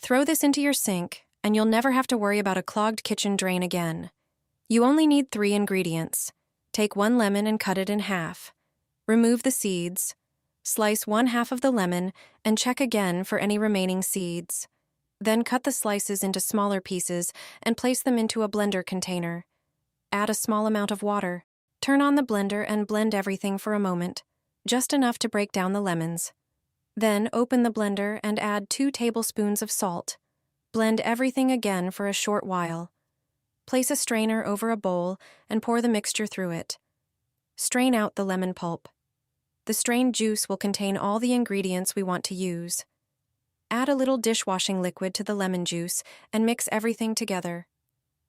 Throw this into your sink, and you'll never have to worry about a clogged kitchen drain again. You only need 3 ingredients. Take 1 lemon and cut it in half. Remove the seeds. Slice 1/2 of the lemon and check again for any remaining seeds. Then cut the slices into smaller pieces and place them into a blender container. Add a small amount of water. Turn on the blender and blend everything for a moment, just enough to break down the lemons. Then open the blender and add 2 tablespoons of salt. Blend everything again for a short while. Place a strainer over a bowl and pour the mixture through it. Strain out the lemon pulp. The strained juice will contain all the ingredients we want to use. Add a little dishwashing liquid to the lemon juice and mix everything together.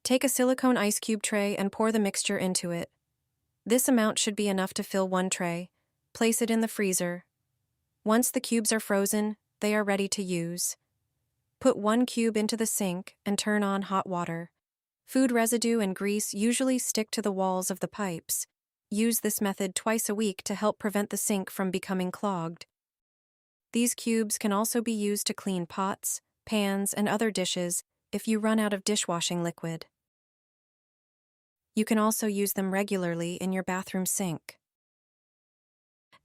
Take a silicone ice cube tray and pour the mixture into it. This amount should be enough to fill 1 tray. Place it in the freezer. Once the cubes are frozen, they are ready to use. Put 1 cube into the sink and turn on hot water. Food residue and grease usually stick to the walls of the pipes. Use this method twice a week to help prevent the sink from becoming clogged. These cubes can also be used to clean pots, pans, and other dishes if you run out of dishwashing liquid. You can also use them regularly in your bathroom sink.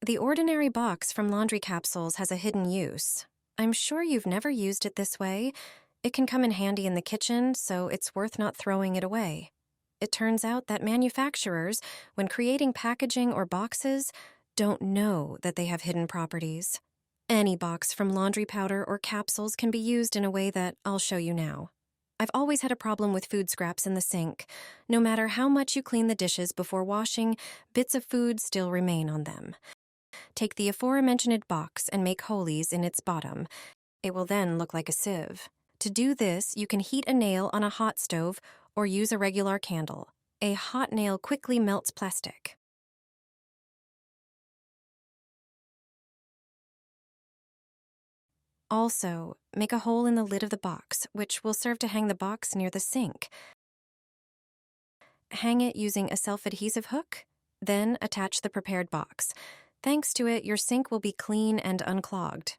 The ordinary box from laundry capsules has a hidden use. I'm sure you've never used it this way. It can come in handy in the kitchen, so it's worth not throwing it away. It turns out that manufacturers, when creating packaging or boxes, don't know that they have hidden properties. Any box from laundry powder or capsules can be used in a way that I'll show you now. I've always had a problem with food scraps in the sink. No matter how much you clean the dishes before washing, bits of food still remain on them. Take the aforementioned box and make holes in its bottom. It will then look like a sieve. To do this, you can heat a nail on a hot stove or use a regular candle. A hot nail quickly melts plastic. Also, make a hole in the lid of the box, which will serve to hang the box near the sink. Hang it using a self-adhesive hook, then attach the prepared box. Thanks to it, your sink will be clean and unclogged.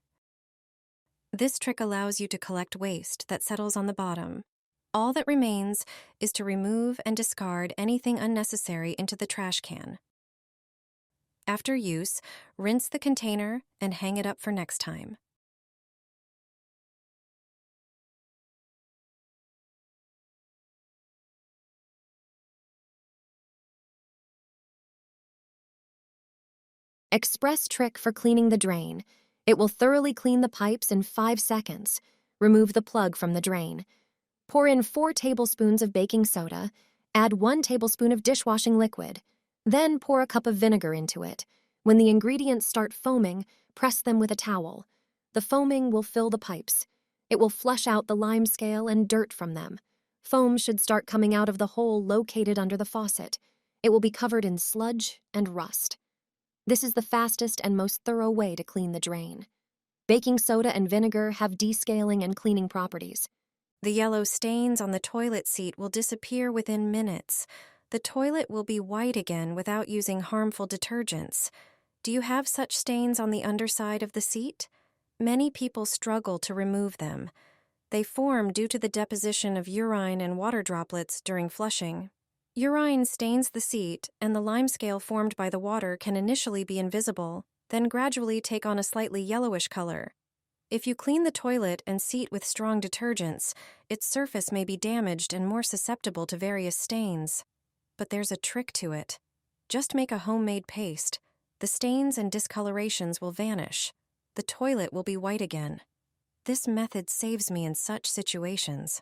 This trick allows you to collect waste that settles on the bottom. All that remains is to remove and discard anything unnecessary into the trash can. After use, rinse the container and hang it up for next time. Express trick for cleaning the drain. It will thoroughly clean the pipes in 5 seconds. Remove the plug from the drain. Pour in 4 tablespoons of baking soda. Add 1 tablespoon of dishwashing liquid. Then pour a cup of vinegar into it. When the ingredients start foaming, press them with a towel. The foaming will fill the pipes. It will flush out the lime scale and dirt from them. Foam should start coming out of the hole located under the faucet. It will be covered in sludge and rust. This is the fastest and most thorough way to clean the drain. Baking soda and vinegar have descaling and cleaning properties. The yellow stains on the toilet seat will disappear within minutes. The toilet will be white again without using harmful detergents. Do you have such stains on the underside of the seat? Many people struggle to remove them. They form due to the deposition of urine and water droplets during flushing. Urine stains the seat, and the limescale formed by the water can initially be invisible, then gradually take on a slightly yellowish color. If you clean the toilet and seat with strong detergents, its surface may be damaged and more susceptible to various stains. But there's a trick to it. Just make a homemade paste. The stains and discolorations will vanish. The toilet will be white again. This method saves me in such situations.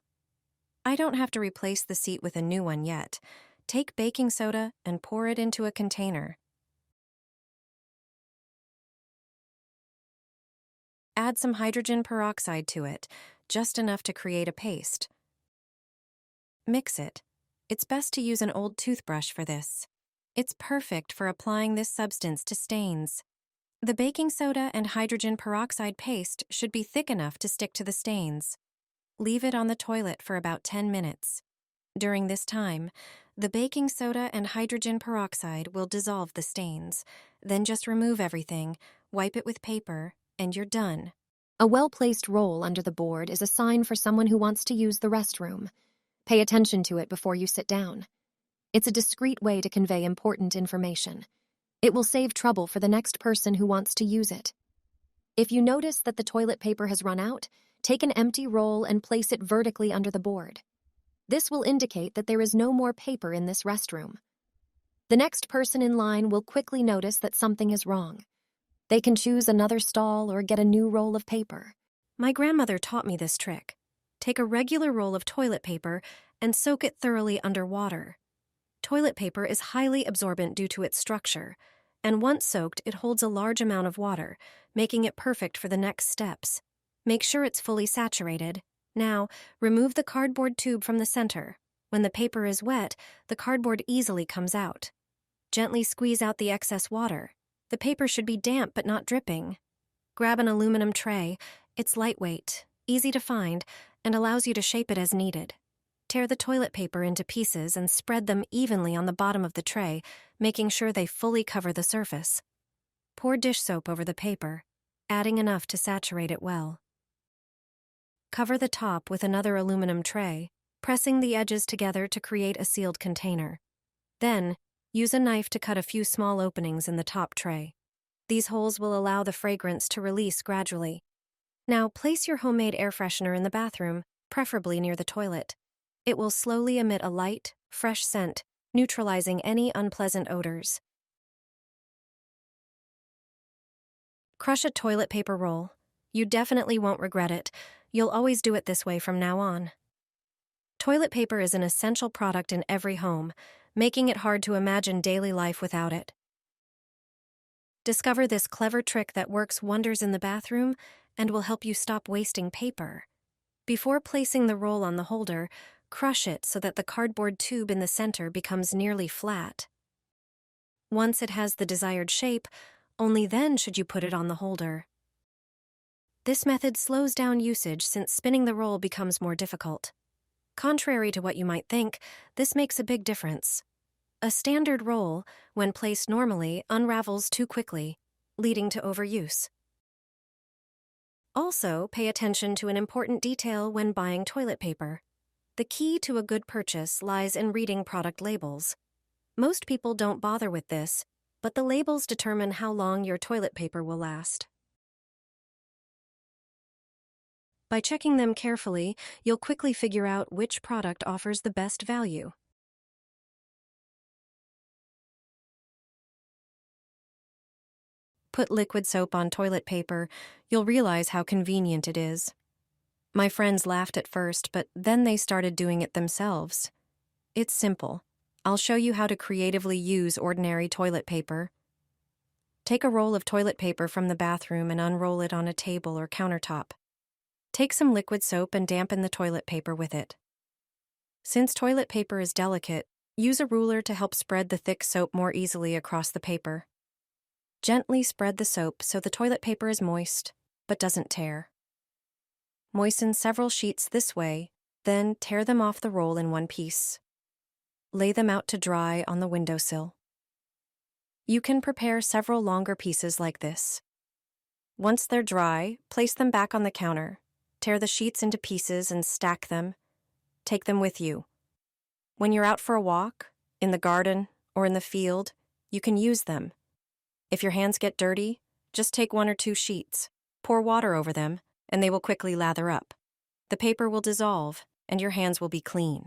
I don't have to replace the seat with a new one yet. Take baking soda and pour it into a container. Add some hydrogen peroxide to it, just enough to create a paste. Mix it. It's best to use an old toothbrush for this. It's perfect for applying this substance to stains. The baking soda and hydrogen peroxide paste should be thick enough to stick to the stains. Leave it on the toilet for about 10 minutes. During this time, the baking soda and hydrogen peroxide will dissolve the stains. Then just remove everything, wipe it with paper, and you're done. A well-placed roll under the board is a sign for someone who wants to use the restroom. Pay attention to it before you sit down. It's a discreet way to convey important information. It will save trouble for the next person who wants to use it. If you notice that the toilet paper has run out, take an empty roll and place it vertically under the board. This will indicate that there is no more paper in this restroom. The next person in line will quickly notice that something is wrong. They can choose another stall or get a new roll of paper. My grandmother taught me this trick. Take a regular roll of toilet paper and soak it thoroughly under water. Toilet paper is highly absorbent due to its structure, and once soaked, it holds a large amount of water, making it perfect for the next steps. Make sure it's fully saturated. Now, remove the cardboard tube from the center. When the paper is wet, the cardboard easily comes out. Gently squeeze out the excess water. The paper should be damp but not dripping. Grab an aluminum tray. It's lightweight, easy to find, and allows you to shape it as needed. Tear the toilet paper into pieces and spread them evenly on the bottom of the tray, making sure they fully cover the surface. Pour dish soap over the paper, adding enough to saturate it well. Cover the top with another aluminum tray, pressing the edges together to create a sealed container. Then, use a knife to cut a few small openings in the top tray. These holes will allow the fragrance to release gradually. Now, place your homemade air freshener in the bathroom, preferably near the toilet. It will slowly emit a light, fresh scent, neutralizing any unpleasant odors. Crush a toilet paper roll. You definitely won't regret it. You'll always do it this way from now on. Toilet paper is an essential product in every home, making it hard to imagine daily life without it. Discover this clever trick that works wonders in the bathroom and will help you stop wasting paper. Before placing the roll on the holder, crush it so that the cardboard tube in the center becomes nearly flat. Once it has the desired shape, only then should you put it on the holder. This method slows down usage since spinning the roll becomes more difficult. Contrary to what you might think, this makes a big difference. A standard roll, when placed normally, unravels too quickly, leading to overuse. Also, pay attention to an important detail when buying toilet paper. The key to a good purchase lies in reading product labels. Most people don't bother with this, but the labels determine how long your toilet paper will last. By checking them carefully, you'll quickly figure out which product offers the best value. Put liquid soap on toilet paper. You'll realize how convenient it is. My friends laughed at first, but then they started doing it themselves. It's simple. I'll show you how to creatively use ordinary toilet paper. Take a roll of toilet paper from the bathroom and unroll it on a table or countertop. Take some liquid soap and dampen the toilet paper with it. Since toilet paper is delicate, use a ruler to help spread the thick soap more easily across the paper. Gently spread the soap so the toilet paper is moist, but doesn't tear. Moisten several sheets this way, then tear them off the roll in one piece. Lay them out to dry on the windowsill. You can prepare several longer pieces like this. Once they're dry, place them back on the counter. Tear the sheets into pieces and stack them. Take them with you. When you're out for a walk, in the garden, or in the field, you can use them. If your hands get dirty, just take 1 or 2 sheets, pour water over them, and they will quickly lather up. The paper will dissolve, and your hands will be clean.